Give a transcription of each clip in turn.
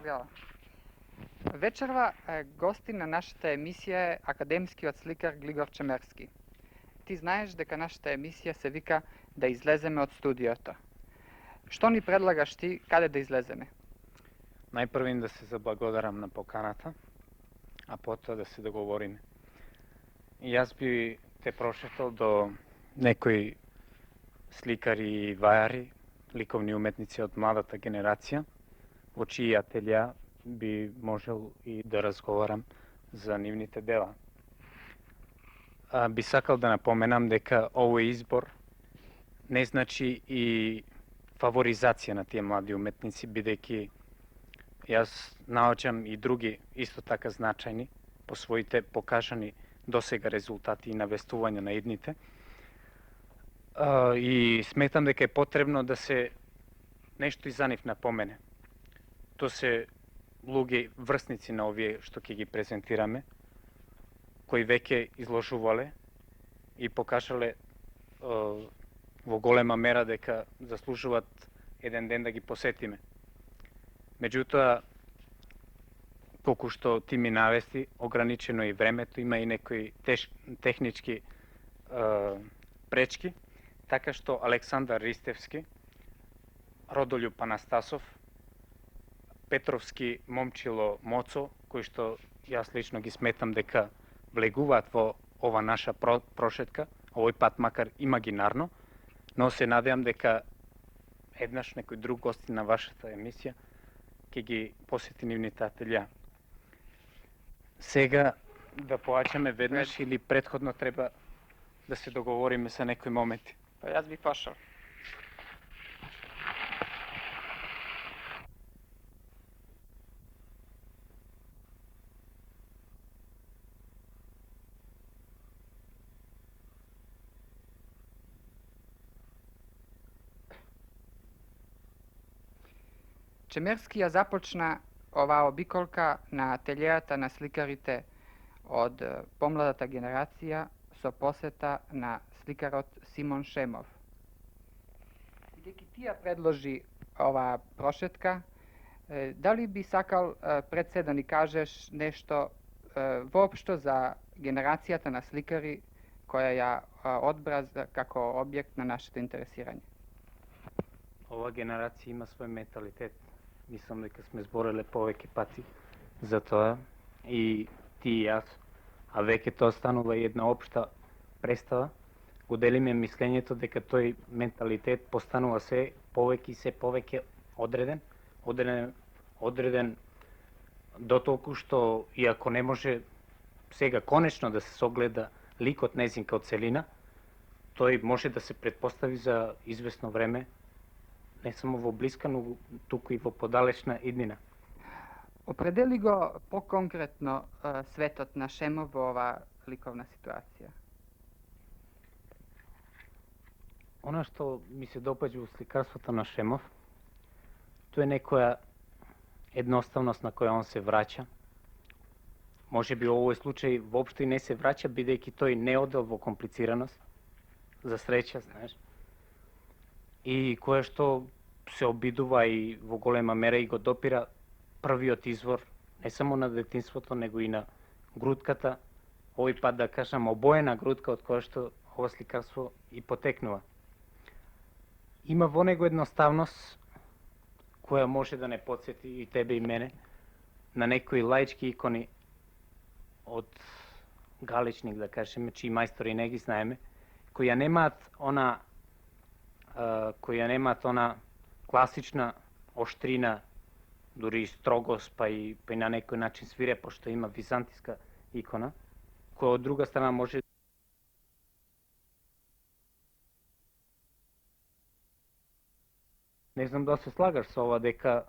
Zdravo. Večerva gostina нашата емисија е академскиот сликар Глигор Чемерски. Ти знаеш дека нашата емисија се вика да излеземе од студиото. Што ни предлагаш ти, каде да излеземе? Најпрвин да се заблагодарам на поканата, а потоа да се договориме. И јас би те прошетал до некои сликари и вајари, ликовни уметници од младата генерација, во чии ателја би можел и да разговарам за нивните дела. Би сакал да напоменам дека овој избор не значи и фаворизација на тие млади уметници, бидејќи јас наоѓам и други исто така значајни по своите покажани досега резултати и навестувања на идните. И сметам дека е потребно да се нешто и за нив напомене. То се луѓе врсници на овие што ќе ги презентираме, кои веќе изложувале и покажале во голема мера дека заслужуваат еден ден да ги посетиме. Меѓутоа, колку што ти ми навести, ограничено и времето, има и некои технички пречки, така што Александар Ристевски, Родолјуб Анастасов, Петровски Момчило Моцо, кои што јас лично ги сметам дека влегуваат во ова наша прошетка, овој пат макар имагинарно, но се надевам дека еднаш некој друг гости на вашата емисија ќе ги посети нивните ателја. Сега да поаѓаме веднаш или претходно треба да се договориме за некои моменти? Па јас би пошел. Чемерски ја започна оваа обиколка на ателјеата на сликарите од помладата генерација со посета на сликарот Симон Шемов. Бидејќи ти ја предложи оваа прошетка, дали би сакал пред се да ни кажеш нешто воопшто за генерацијата на сликари која ја одбра како објект на нашето интересирање? Ова генерација има свој менталитет. Мислам дека сме збореле повеќе пати за тоа, и ти и јас, а веќе тоа станува и една општа представа, го делиме мислењето дека тој менталитет постанува се повеќе и се повеќе одреден дотолку што, иако не може сега конечно да се согледа ликот нејзин као целина, тој може да се претпостави за извесно време, не само во блиска, но туку и во подалечна иднина. Определи го поконкретно светот на Шемов во оваа ликовна ситуација. Она што ми се допаѓа во сликарството на Шемов, тоа е некоја едноставност на која он се враќа. Може би во овој случај воопшто и не се враќа, бидејќи тој не одел во комплицираност, за среќа, знаеш, и која што се обидува и во голема мера и го допира првиот извор, не само на детинството, него и на грудката, овој пат да кажам обоена грудка од која што ова сликарство и потекнува. Има во него едноставност која може да не потсети и тебе и мене на некои лаички икони од Галичник, да кажеме, чии мајстори не ги знаеме, која немаат она класична оштрина, дури и строгост, па и на некој начин свирепо што има византиска икона, која од друга страна може не знам да се слагаш со ова дека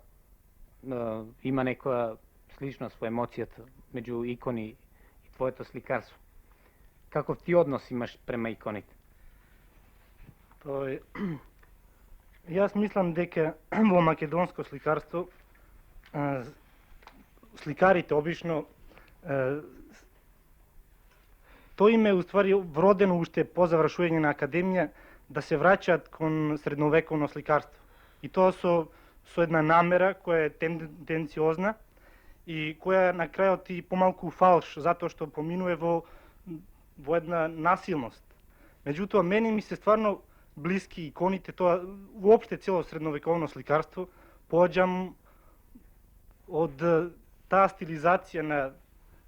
има некоја сличност во емоцијата меѓу икони и твоето сликарство. Каков ти однос имаш према иконите? Јас мислам дека во македонско сликарство сликарите обично тој им е уствари вродено уште по завршување на академија да се враќаат кон средновековно сликарство. И тоа со со една намера која е тенденциозна и која на крајот и помалку фалш, затоа што поминува во една насилност. Меѓутоа, мене ми се стварно блиски иконите, тоа уопште цело средновековно сликарство, поаѓам од таа стилизација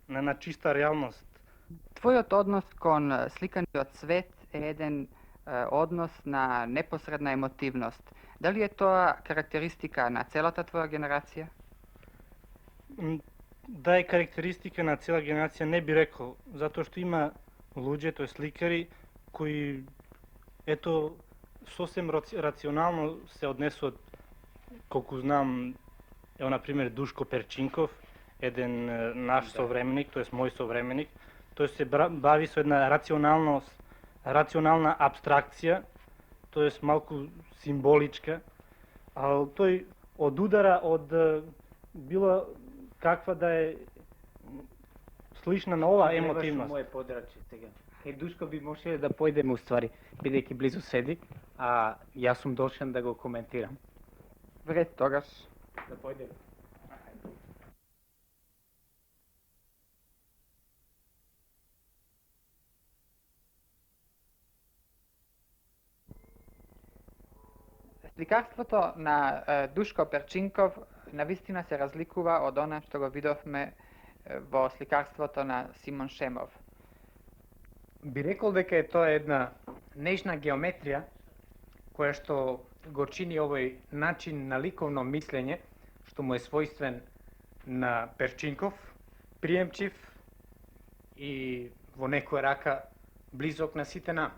на чиста реалност. Твојот однос кон сликаниот свет е еден однос на непосредна емотивност. Дали е тоа карактеристика на целата твоја генерација? Да е карактеристика на цела генерација, не би рекол, затоа што има луѓе, тој сликари, кои ето сосем рационално се однесуваат, колку знам, ево на пример Душко Перчинков, еден наш современик, тоест мој современик, тој се бави со една рационална абстракција, тоест малку символичка, а тој одудара од било каква да е слична на ова емотивност. Моје подраче сега. Кај Душко би можеле да појдеме уствари, бидејќи близу седи, а јас сум дошен да го коментирам. Вред тогаш. Да појдеме. Сликарството на Душко Перчинков навистина се разликува од она што го видовме во сликарството на Симон Шемов. Би рекол дека е тоа една нежна геометрија која што го чини овој начин на ликовно мислење, што му е својствен на Перчинков, приемчив и во некоја рака близок на сите нам.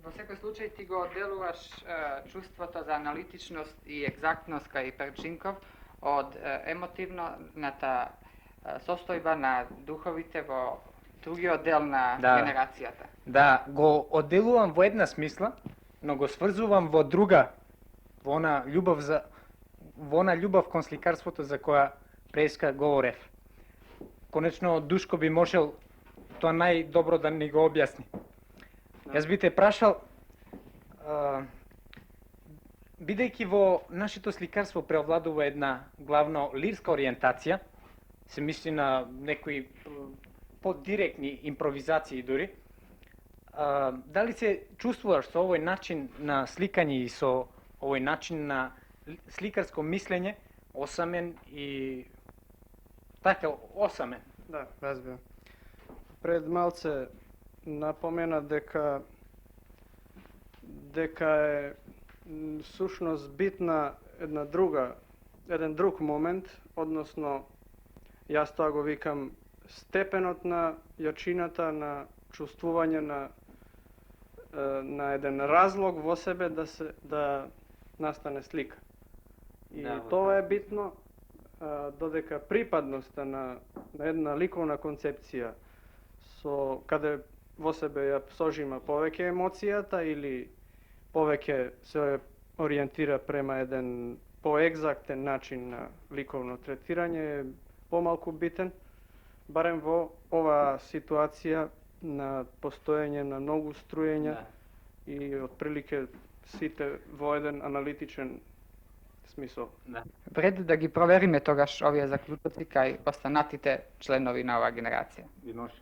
Во секој случај ти го одделуваш чувството за аналитичност и екзактност кај Перчинков од емотивната состојба на духовите во другиот дел на генерацијата. Да, го одделувам во една смисла, но го сврзувам во друга, во она љубов кон сликарството за која преска говорев. Конечно, Душко би можел тоа најдобро да ни го објасни. Јас би те прашал, бидејќи во нашето сликарство преовладува една главно лирска ориентација, се мисли на некои подиректни импровизации дури, дали се чувствуваш со овој начин на сликање и со овој начин на сликарско мислење осамен и така осамен? Да, разбирам. Пред малце напомена дека е сушност битна еден друг момент, односно јас тоа го викам степенот на јачината, на чувствување на еден разлог во себе да настане слика. И тоа е битно, додека припадноста на една ликовна концепција каде во себе ја сожима повеќе емоцијата или повеќе се ориентира према еден поекзактен начин на ликовно третирање е помалку битен, барем во оваа ситуација на постоење на многу струења и отприлике сите во еден аналитичен смисол. Вред да ги провериме тогаш овие заклучоци кај останатите членови на оваа генерација. Би може.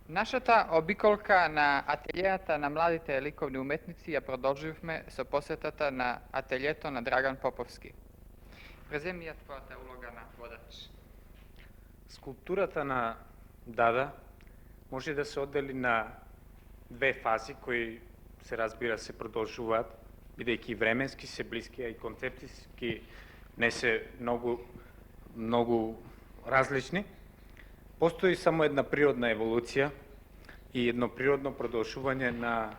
Нашата обиколка на ателијата на младите ликовни уметници ја продолживме со посетата на ателието на Драган Поповски. Преземи ја твојата улога на водач. Скулптурата на Дада може да се оддели на две фази кои се разбира се продолжуваат, бидејќи временски се блиски, а и концептиски не се многу различни. Постои само една природна еволуција и едно природно продолжување на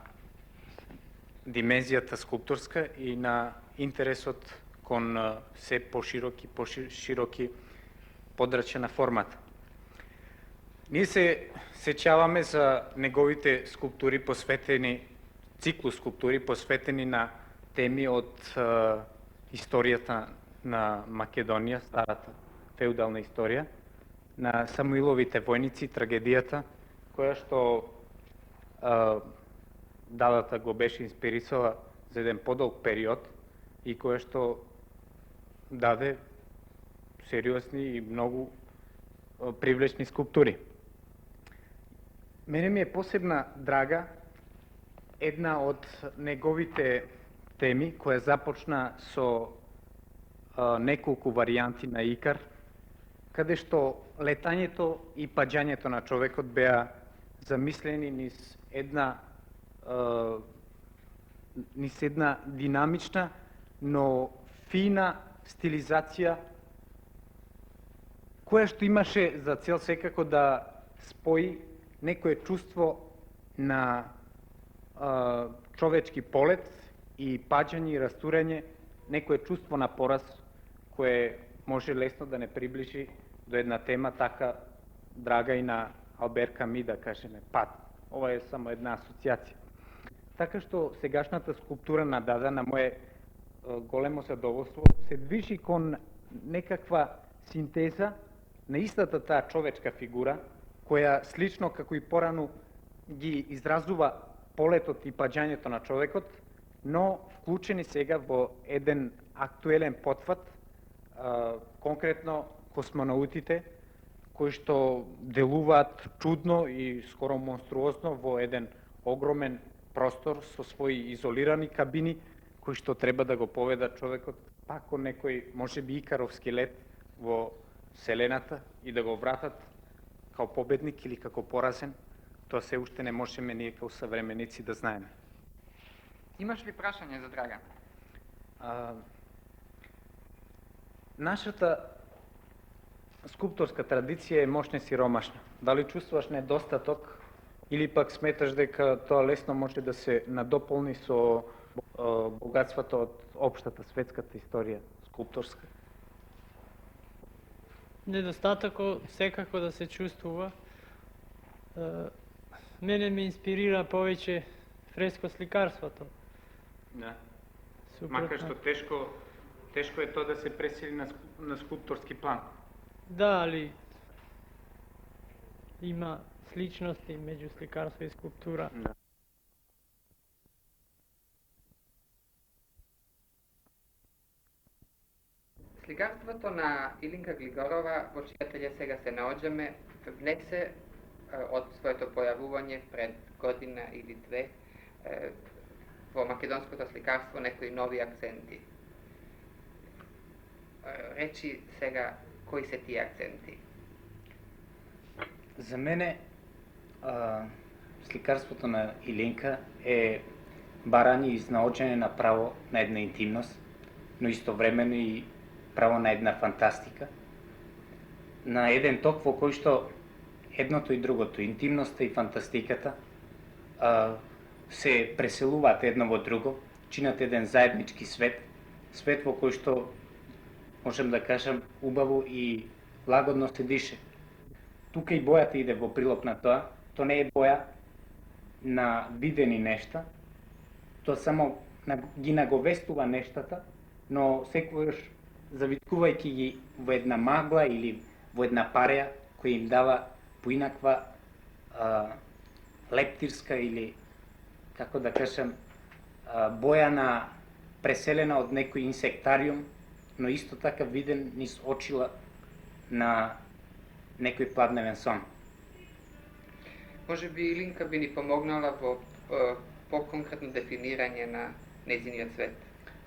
димензијата скулпторска и на интересот кон се пошироки подрачја на формата. Ние се сеќаваме за неговите скулптури посветени, циклус скулптури посветени на теми од историјата на Македонија, старата феудална историја, на Самуиловите војници, трагедијата, која што Дадата го беше инспирисала за еден подолг период и кое што даде сериозни и многу привлечни скулптури. Мене ми е посебна драга една од неговите теми која започна со неколку варијанти на Икар, каде што летањето и паѓањето на човекот беа замислени низ една динамична, но фина стилизација, која што имаше за цел секако да спои некое чувство на човечки полет и паѓање и растурање, некое чувство на пораз кое може лесно да не приближи до една тема така драга и на Албер Ками, да кажеме, пат. Ова е само една асоциација. Така што сегашната скулптура на Дада, на мое големо задоволство, се движи кон некаква синтеза на истата таа човечка фигура, која слично како и порано ги изразува полетот и паѓањето на човекот, но вклучени сега во еден актуелен потфат, конкретно космонаутите, кои што делуваат чудно и скоро монструозно во еден огромен простор со своји изолирани кабини, кои што треба да го поведат човекот пак кон некој, можеби икаровски лет во Вселената и да го вратат као победник или како поразен. Тоа се уште не можеме ние као современици да знаеме. Имаш ли прашање за Драган? Нашата скулпторска традиција е мощна и сиромашна. Дали чувствуваш недостаток или пак сметаш дека тоа лесно може да се надополни со богатството од општата светската историја скулпторска? Недостатокот секако да се чувствува. Мене ме инспирира повеќе фреско-сликарството. Да. Макар што тешко е тоа да се пресели на скулпторски план. Да, али има сличности меѓу сликарство и скулптура. Да. Сликарството на Илинка Глигорова, во чија ателје сега се наоѓаме, внесе од своето појавување пред година или две во македонското сликарство некои нови акценти. Речи сега кои се тие акценти? За мене сликарството на Илинка е барање и изнаоѓање на право на една интимност, но истовремено и право на една фантастика, на еден ток во кој што едното и другото, интимноста и фантастиката, се преселуваат едно во друго, чинат еден заеднички свет, свет во кој што, можем да кажам, убаво и лагодно се дише. Тука и бојата иде во прилог на тоа, тоа не е боја на видени нешта, тоа само ги наговестува нештата, но секогаш завиткувајќи ги во една магла или во една пареја која им дава поинаква лептирска или, како да кажам, боја на преселена од некој инсектариум, но исто така виден низ очила на некој пладневен сон. Може би Илинка би ни помогнала во по-конкретно дефинирање на нејзиниот свет.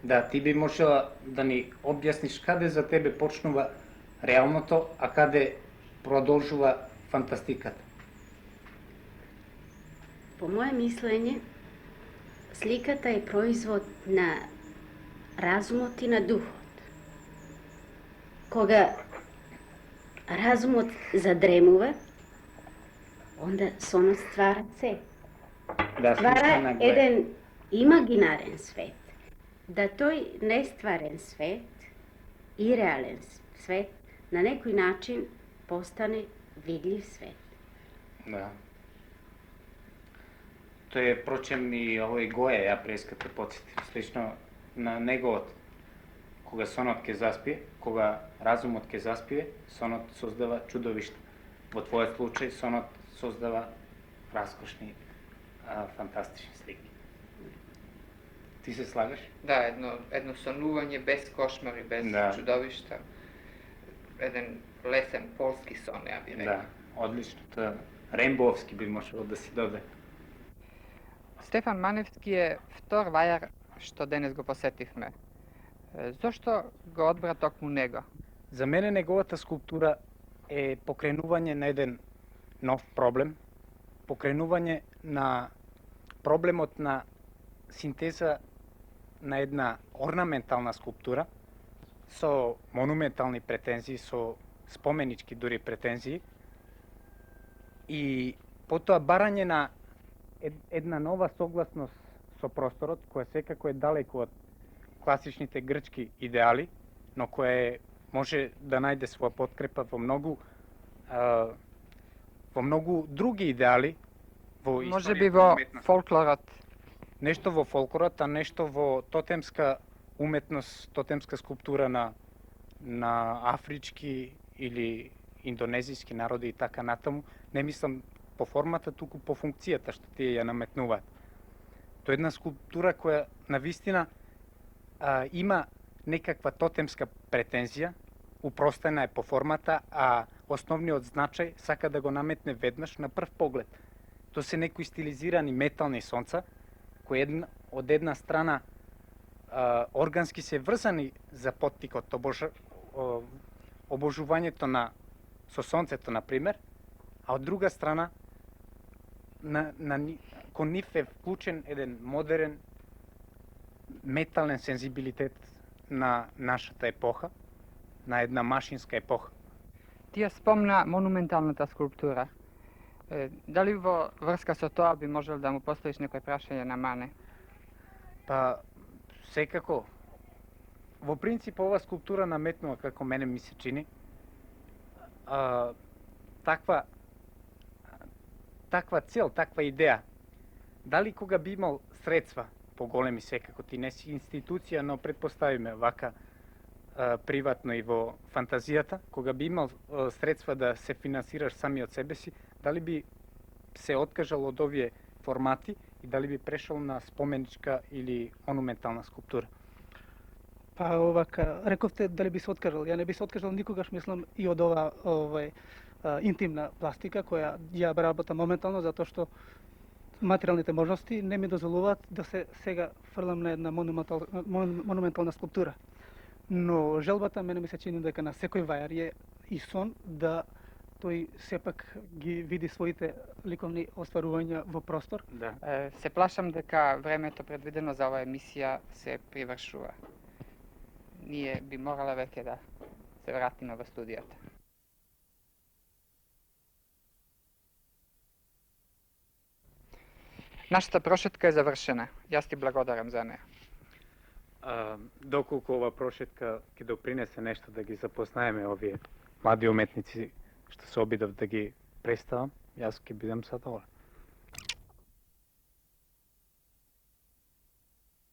Да, ти би можела да ни објасниш каде за тебе почнува реалното, а каде продолжува фантастиката. По мое мислење, сликата е производ на разумот и на духот. Кога разумот задремува, онда сонот ствара се. Да, Ствара еден имагинарен свет. Да тој нестварен свет и реален свет на некој начин постане видлив свет. Да. Тоа е, прочем, и овој Гоја, ја преската подсетив, слично на неговот. Кога сонот ќе заспие, кога разумот ќе заспие, сонот создава чудовишта. Во твојот случај, сонот создава раскошни, фантастични слики. Ти се слагаш? Да, едно сонување без кошмари, без Да. чудовишта. Еден лесен полски сон, ја би рекол. Да, одлично. Тоа Рембовски би можел да си доде. Стефан Маневски е втор вајар што денес го посетивме. Зошто го одбра токму него? За мене неговата скулптура е покренување на еден нов проблем, покренување на проблемот на синтеза на една орнаментална скулптура со монументални претензии, со споменички дури претензии и потоа барање на една нова согласност со просторот, која секако е далеко од класичните грчки идеали, но која може да најде своја подкрепа во многу други идеали во Може би историјата во на уметноста. фолклорот. Нешто во фолклорот, а нешто во тотемска уметност, тотемска скулптура на афрички или индонезиски народи и така натаму. Не мислам по формата, туку по функцијата што тие ја наметнуваат. Тоа е една скулптура која навистина има некаква тотемска претензија, упростена е по формата, а основниот значај сака да го наметне веднаш на прв поглед. Тоа се некои стилизирани метални сонца, кои од една страна органски се врзани за поттикот, обожувањето со сонцето, например, а од друга страна кон нив е вклучен еден модерен метален сензибилитет на нашата епоха, на една машинска епоха. Ти ја спомна монументалната скулптура. Дали во врска со тоа би можел да му поставиш некој прашање на Мане? Па, секако. Во принцип, ова скулптура наметнува, како мене ми се чини, таква цел, таква идеја. Дали кога би имал средства, поголеми секако, ти не си институција, но предпоставиме вака приватно и во фантазијата, кога би имал средства да се финансираш сами од себе си, дали би се откажал од овие формати и дали би прешол на споменичка или монументална скулптура? Па овака, рековте дали би се откажал. Ја не би се откажал никогаш, мислам, и од ова интимна пластика, која ја работам моментално, затоа што материјалните можности не ми дозволуваат да се сега фрлам на една монументална скулптура. Но желбата мене ми се чини дека на секој вајар е и сон да тој сепак ги види своите ликовни остварувања во простор. Да. Се плашам дека времето предвидено за оваа емисија се привршува. Ние би морале веќе да се вратиме во студијата. Нашата прошетка е завршена. Јас ти благодарам за неа. Доколку ова прошетка ќе допринесе нешто да ги запознаеме овие млади уметници што се обидов да ги представам, јас ќе бидам задоволен.